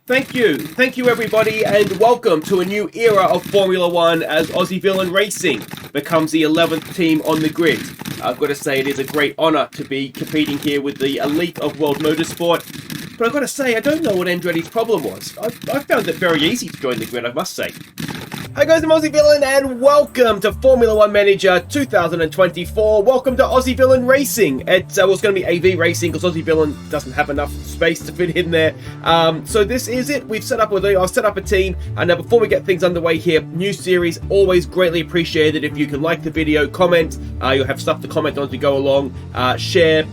Thank you everybody, and welcome to a new era of Formula One as Aussie Villain Racing becomes the 11th team on the grid. I've got to say it is a great honour to be competing here with the elite of world motorsport, but I've got to say I don't know what Andretti's problem was. I found it very easy to join the grid, I must say. Hi guys, I'm Aussie Villain and welcome to Formula One Manager 2024. Welcome to Aussie Villain Racing. It was going to be AV Racing because Aussie Villain doesn't have enough space to fit in there. So this is it. I've set up a team, and now before we get things underway here, new series, always greatly appreciated if you can like the video, comment. You'll have stuff to comment on as we go along. Share.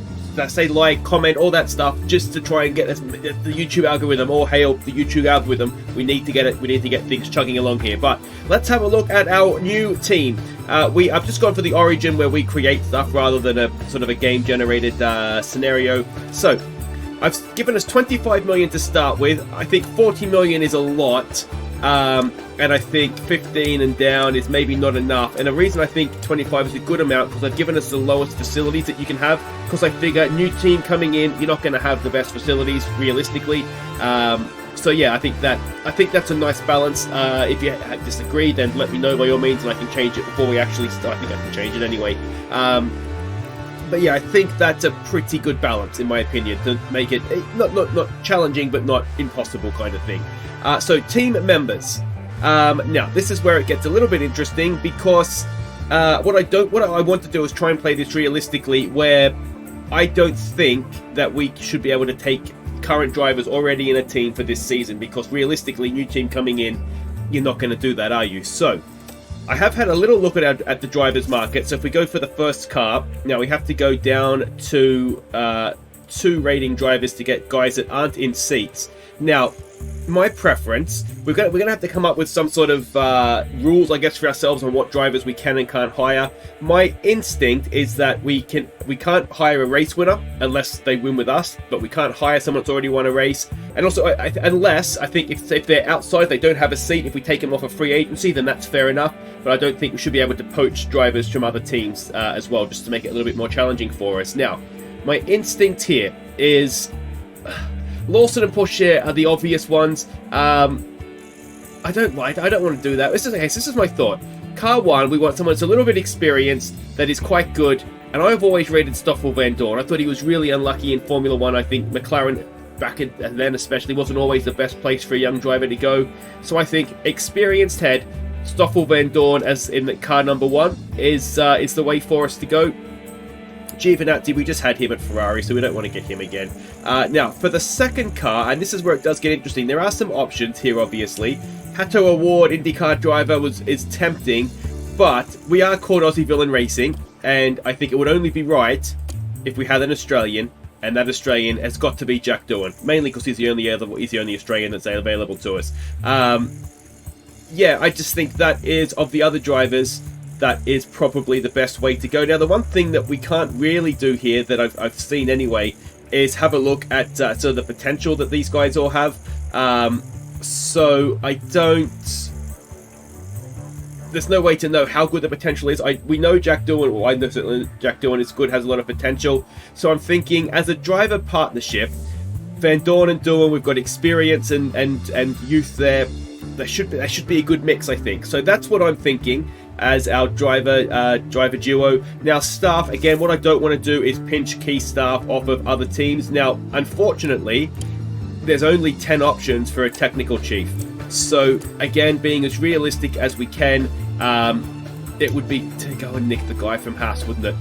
Say like, comment, all that stuff, just to try and get the YouTube algorithm. All hail the YouTube algorithm. We need to get it. We need to get things chugging along here. But let's have a look at our new team. I've just gone for the origin where we create stuff rather than a sort of a game generated scenario. So I've given us 25 million to start with. I think 40 million is a lot. And I think 15 and down is maybe not enough. And the reason I think 25 is a good amount because I've given us the lowest facilities that you can have. Because I figure new team coming in, you're not going to have the best facilities realistically. So yeah, I think that's a nice balance. If you disagree, then let me know by all means, and I can change it before we actually start. I think I can change it anyway. But yeah, I think that's a pretty good balance in my opinion to make it not challenging but not impossible kind of thing. So team members. Now this is where it gets a little bit interesting because what I want to do is try and play this realistically, where I don't think that we should be able to take current drivers already in a team for this season, because realistically, new team coming in, you're not going to do that, are you? So I have had a little look at the drivers market. So if we go for the first car, now we have to go down to 2 rating drivers to get guys that aren't in seats. Now, my preference, we're gonna have to come up with some sort of rules, I guess, for ourselves on what drivers we can and can't hire. My instinct is that we can't hire a race winner unless they win with us, but we can't hire someone that's already won a race. And also, unless I think if they're outside, they don't have a seat. If we take them off a free agency, then that's fair enough. But I don't think we should be able to poach drivers from other teams as well, just to make it a little bit more challenging for us. Now, my instinct here is Lawson and Porsche are the obvious ones. I don't want to do that. This is my thought. Car 1, we want someone that's a little bit experienced, that is quite good, and I've always rated Stoffel Van Dorn. I thought he was really unlucky in Formula 1. I think McLaren, back then especially, wasn't always the best place for a young driver to go. So I think experienced head, Stoffel Van Dorn as in the car number 1 is the way for us to go. Giovinazzi, we just had him at Ferrari, so we don't want to get him again. Now, for the second car, and this is where it does get interesting, there are some options here, obviously. Hato Award IndyCar driver is tempting, but we are called Aussie Villain Racing, and I think it would only be right if we had an Australian, and that Australian has got to be Jack Doohan, mainly because he's the only Australian that's available to us. Yeah, I just think that is, of the other drivers, that is probably the best way to go. Now, the one thing that we can't really do here, that I've seen anyway, is have a look at sort of the potential that these guys all have. So I don't... There's no way to know how good the potential is. We know Jack Doohan, well, I know certainly Jack Doohan is good, has a lot of potential. So I'm thinking, as a driver partnership, Van Dorn and Doohan, we've got experience and youth there. There should be a good mix, I think. So that's what I'm thinking as our driver duo. Now, staff, again, what I don't want to do is pinch key staff off of other teams. Now, unfortunately, there's only 10 options for a technical chief. So, again, being as realistic as we can, it would be to go and nick the guy from Haas, wouldn't it?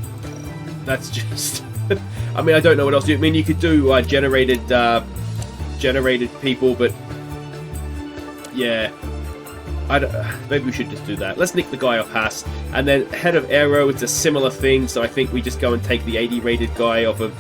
That's just... I mean, I don't know what else to do. I mean, you could do generated people, but yeah, maybe we should just do that. Let's nick the guy off Haas. And then head of aero, it's a similar thing, so I think we just go and take the 80 rated guy off of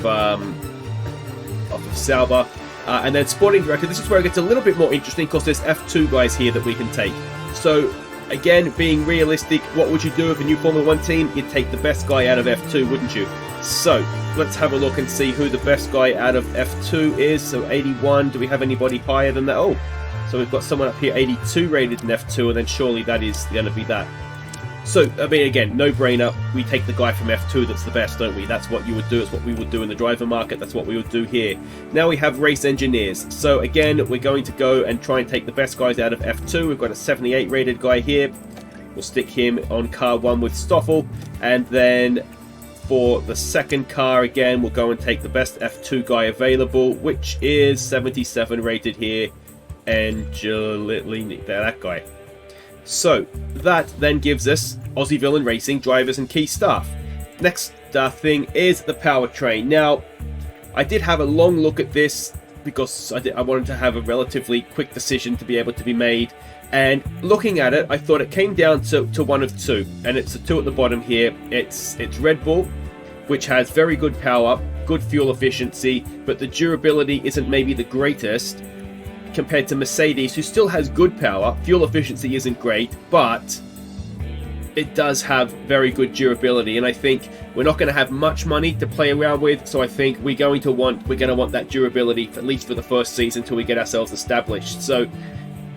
Sauber. And then sporting director, this is where it gets a little bit more interesting because there's F2 guys here that we can take. So again, being realistic, what would you do if a new Formula 1 team? You'd take the best guy out of F2, wouldn't you? So let's have a look and see who the best guy out of F2 is. So 81, do we have anybody higher than that? Oh, so we've got someone up here, 82 rated in F2, and then surely that is going to be that. So, I mean, again, no-brainer. We take the guy from F2 that's the best, don't we? That's what you would do. It's what we would do in the driver market. That's what we would do here. Now we have race engineers. So, again, we're going to go and try and take the best guys out of F2. We've got a 78 rated guy here. We'll stick him on car 1 with Stoffel. And then for the second car, again, we'll go and take the best F2 guy available, which is 77 rated here. Angelini, that guy. So, that then gives us Aussie Villain Racing drivers and key staff. Next thing is the powertrain. Now, I did have a long look at this because I wanted to have a relatively quick decision to be able to be made. And looking at it, I thought it came down to one of two. And it's the two at the bottom here. It's Red Bull, which has very good power, good fuel efficiency, but the durability isn't maybe the greatest compared to Mercedes, who still has good power. Fuel efficiency isn't great, but it does have very good durability, and I think we're not going to have much money to play around with, so I think we're going to want that durability at least for the first season until we get ourselves established. So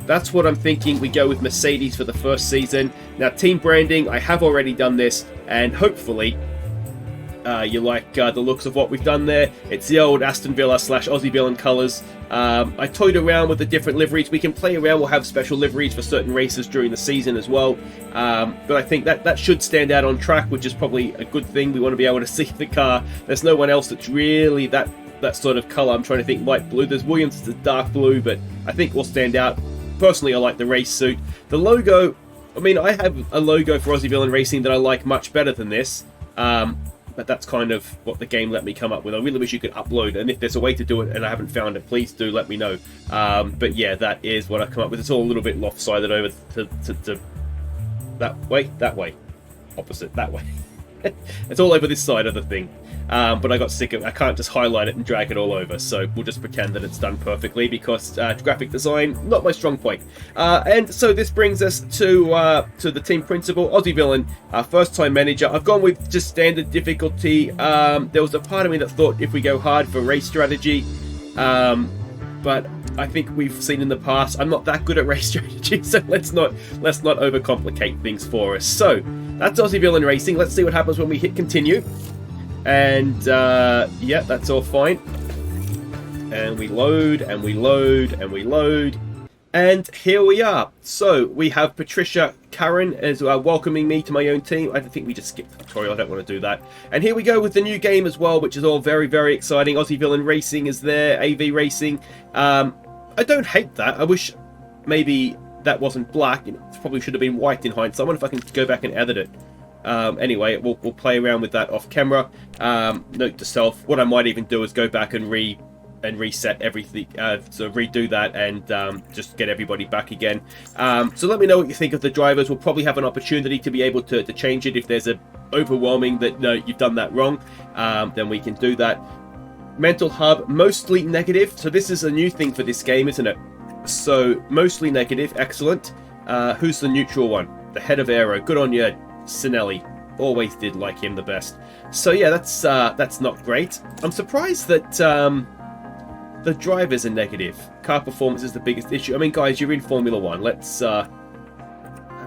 that's what I'm thinking. We go with Mercedes for the first season. Now, team branding, I have already done this, and hopefully you like the looks of what we've done there. It's the old Aston Villa / Aussie Villain colours. I toyed around with the different liveries. We can play around. We'll have special liveries for certain races during the season as well. But I think that should stand out on track, which is probably a good thing. We want to be able to see the car. There's no one else that's really that sort of colour. I'm trying to think light blue. There's Williams that's dark blue, but I think we'll stand out. Personally, I like the race suit. The logo, I mean, I have a logo for Aussie Villain Racing that I like much better than this. But that's kind of what the game let me come up with. I really wish you could upload, and if there's a way to do it and I haven't found it, please do let me know. But yeah, that is what I come up with. It's all a little bit lopsided over to that way, opposite, that way. It's all over this side of the thing. But I got sick of it. I can't just highlight it and drag it all over, so we'll just pretend that it's done perfectly because graphic design, not my strong point. And so this brings us to the team principal, Aussie Villain, first time manager. I've gone with just standard difficulty. There was a part of me that thought if we go hard for race strategy, but I think we've seen in the past I'm not that good at race strategy, so let's not overcomplicate things for us. So that's Aussie Villain Racing. Let's see what happens when we hit continue. And yeah, that's all fine. And we load, and we load, and we load. And here we are. So we have Patricia Karen as welcoming me to my own team. I think we just skipped the tutorial. I don't want to do that. And here we go with the new game as well, which is all very, very exciting. Aussie Villain Racing is there. AV Racing. I don't hate that. I wish maybe that wasn't black. It probably should have been white in hindsight. I wonder if I can go back and edit it. Anyway, we'll play around with that off camera. Note to self, what I might even do is go back and reset everything, so redo that and just get everybody back again. So let me know what you think of the drivers. We'll probably have an opportunity to be able to change it if there's a overwhelming that no, you've done that wrong. Then we can do that. Mental hub, mostly negative. So this is a new thing for this game, isn't it? So mostly negative, excellent. Who's the neutral one? The head of aero. Good on you, Sinelli. Always did like him the best. So yeah, that's not great. I'm surprised that the drivers are negative. Car performance is the biggest issue. I mean, guys, you're in Formula One. Let's. I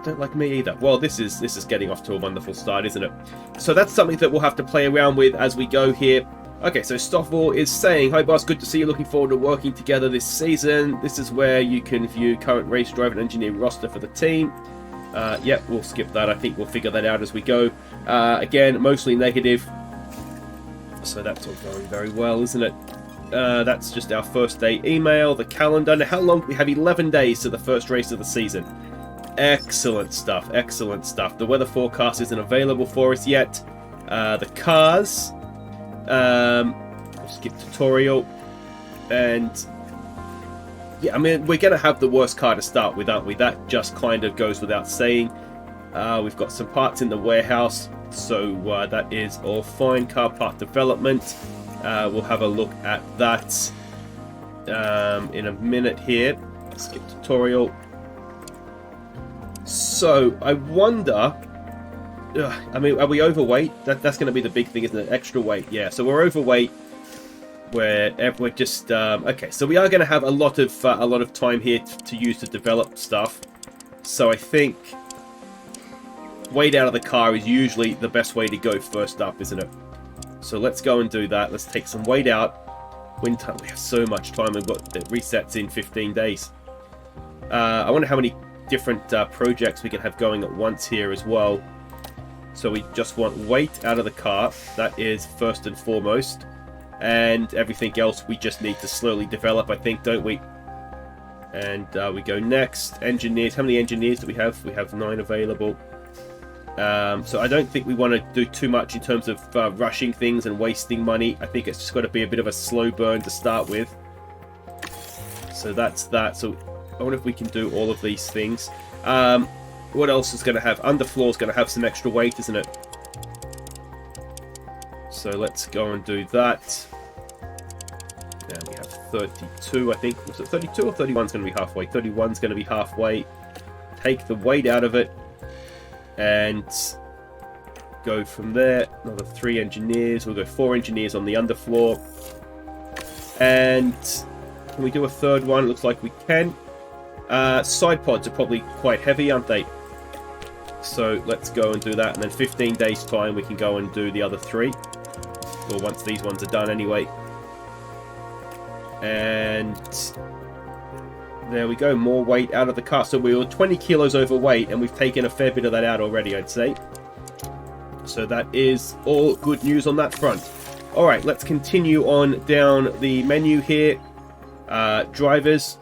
don't like me either. Well, this is getting off to a wonderful start, isn't it? So that's something that we'll have to play around with as we go here. Okay, so Stoffel is saying, "Hi boss, good to see you. Looking forward to working together this season. This is where you can view current race driver and engineer roster for the team." Yep, we'll skip that. I think we'll figure that out as we go. Again, mostly negative. So that's all going very well, isn't it? That's just our first day email, the calendar. Now, how long? We have 11 days to the first race of the season. Excellent stuff, excellent stuff. The weather forecast isn't available for us yet. The cars. We'll skip tutorial. And yeah, I mean, we're going to have the worst car to start with, aren't we? That just kind of goes without saying. We've got some parts in the warehouse, so that is all fine. Car part development. We'll have a look at that in a minute here. Skip tutorial. So, I wonder... I mean, are we overweight? That's going to be the big thing, isn't it? Extra weight, yeah. So we're overweight. We're just... okay, so we are going to have a lot of time here to use to develop stuff. So I think... weight out of the car is usually the best way to go first up, isn't it? So let's go and do that. Let's take some weight out. Wind tunnel, we have so much time. We've got it resets in 15 days. I wonder how many different projects we can have going at once here as well. So we just want weight out of the car. That is first and foremost. And everything else we just need to slowly develop, I think, don't we? And we go next. Engineers. How many engineers do we have? We have 9 available. So I don't think we want to do too much in terms of rushing things and wasting money. I think it's just got to be a bit of a slow burn to start with. So that's that. So I wonder if we can do all of these things. What else is going to have? Underfloor is going to have some extra weight, isn't it? So let's go and do that. Now we have 32, I think. Was it 32 or 31 is going to be halfway? 31 is going to be halfway. Take the weight out of it. And go from there. Another 3 engineers. We'll go 4 engineers on the underfloor. And can we do a third one? Looks like we can. Side pods are probably quite heavy, aren't they? So let's go and do that. And then 15 days time we can go and do the other 3. Or once these ones are done anyway. And there we go, more weight out of the car. So we were 20 kilos overweight and we've taken a fair bit of that out already, I'd say. So that is all good news on that front. Alright, let's continue on down the menu here. Drivers.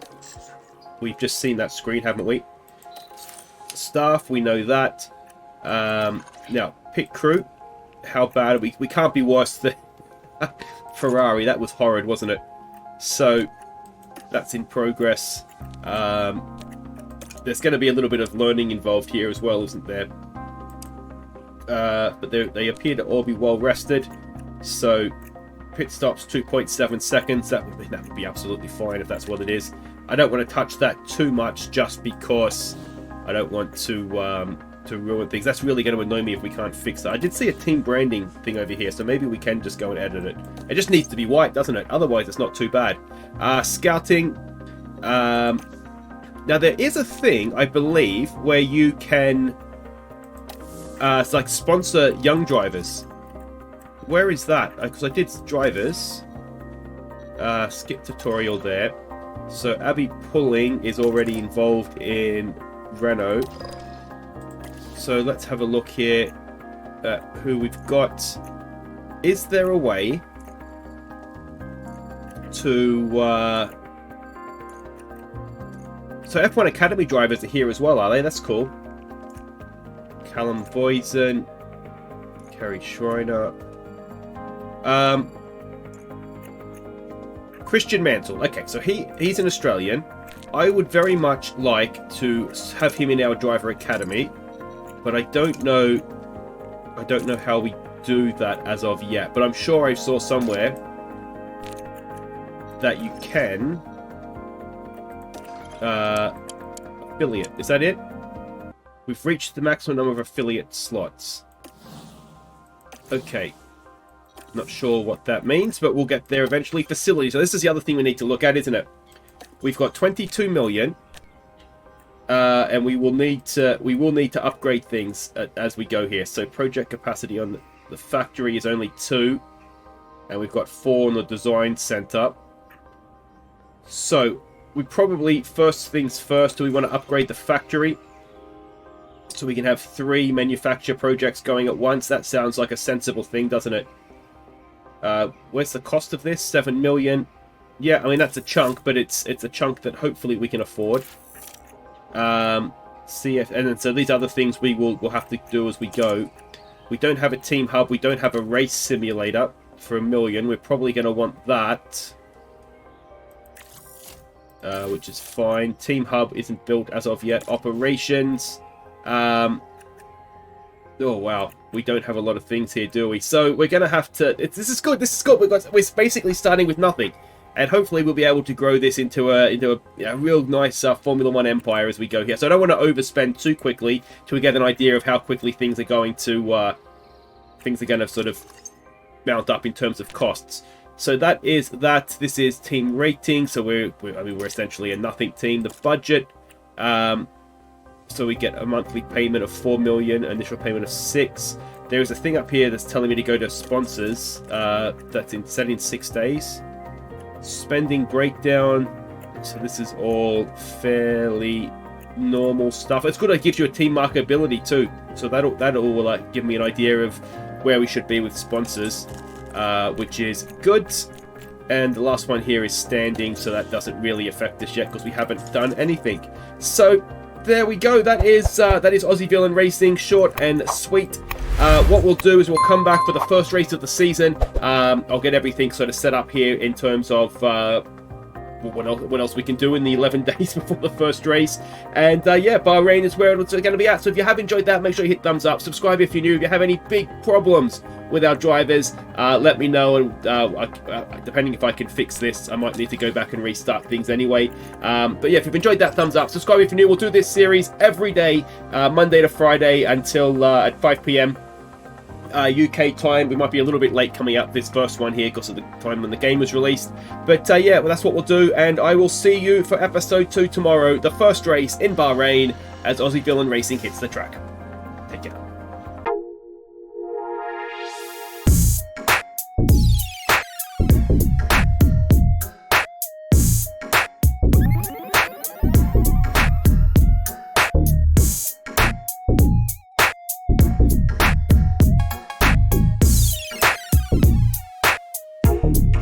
We've just seen that screen, haven't we? Staff, we know that. Now, pit crew. How bad are we? We can't be worse than Ferrari. That was horrid, wasn't it? So that's in progress. There's going to be a little bit of learning involved here as well, isn't there? But they appear to all be well rested. So pit stops 2.7 seconds. That would be absolutely fine if that's what it is. I don't want to touch that too much just because I don't want to ruin things. That's really going to annoy me if we can't fix that. I did see a team branding thing over here, so maybe we can just go and edit it. It just needs to be white, doesn't it? Otherwise, it's not too bad. Scouting. Now, there is a thing, I believe, where you can it's like sponsor young drivers. Where is that? Because I did drivers. Skip tutorial there. So Abby Pulling is already involved in Renault. So let's have a look here at who we've got. Is there a way to... So F1 Academy drivers are here as well, are they? That's cool. Callum Boysen. Kerry Schreiner. Christian Mantle. Okay, so he's an Australian. I would very much like to have him in our driver academy, but I don't know how we do that as of yet. But I'm sure I saw somewhere that you can affiliate. Is that it? We've reached the maximum number of affiliate slots. Okay. Not sure what that means, but we'll get there eventually. Facility. So this is the other thing we need to look at, isn't it? We've got 22 million, and we will need to upgrade things as we go here. So project capacity on the factory is only 2, and we've got 4 on the design center. So we probably, first things first, do we want to upgrade the factory so we can have 3 manufacture projects going at once? That sounds like a sensible thing, doesn't it? Where's the cost of this? 7 million. Yeah, I mean, that's a chunk, but it's a chunk that hopefully we can afford. CF, and then so these other things we'll have to do as we go. We don't have a team hub. We don't have a race simulator for 1 million. We're probably going to want that, which is fine. Team hub isn't built as of yet. Operations. Oh, wow. We don't have a lot of things here, do we? So we're going to have to... This is good. This is good. We're basically starting with nothing. And hopefully we'll be able to grow this into a real nice Formula 1 empire as we go here. So I don't want to overspend too quickly till we get an idea of how quickly things are going to sort of mount up in terms of costs. So that is that. This is team rating. So we're essentially a nothing team. The budget... So we get a monthly payment of 4 million, initial payment of 6. There is a thing up here that's telling me to go to sponsors. That's set in 6 days. Spending breakdown. So this is all fairly normal stuff. It's good. It gives you a team markability too. So that'll give me an idea of where we should be with sponsors, which is good. And the last one here is standing, so that doesn't really affect us yet because we haven't done anything. So there we go. That is Aussie Villain Racing, short and sweet. What we'll do is we'll come back for the first race of the season. I'll get everything sort of set up here in terms of what else we can do in the 11 days before the first race. And yeah, Bahrain is where it's going to be at. So if you have enjoyed that, make sure you hit thumbs up, subscribe if you're new. If you have any big problems with our drivers, let me know, and depending if I can fix this, I might need to go back and restart things anyway. But yeah, if you've enjoyed that, thumbs up, subscribe if you're new. We'll do this series every day, Monday to Friday, until at 5 p.m. UK time. We might be a little bit late coming up this first one here because of the time when the game was released, but yeah, well, that's what we'll do, and I will see you for episode 2 tomorrow, the first race in Bahrain, as Aussie Villain Racing hits the track. Take care.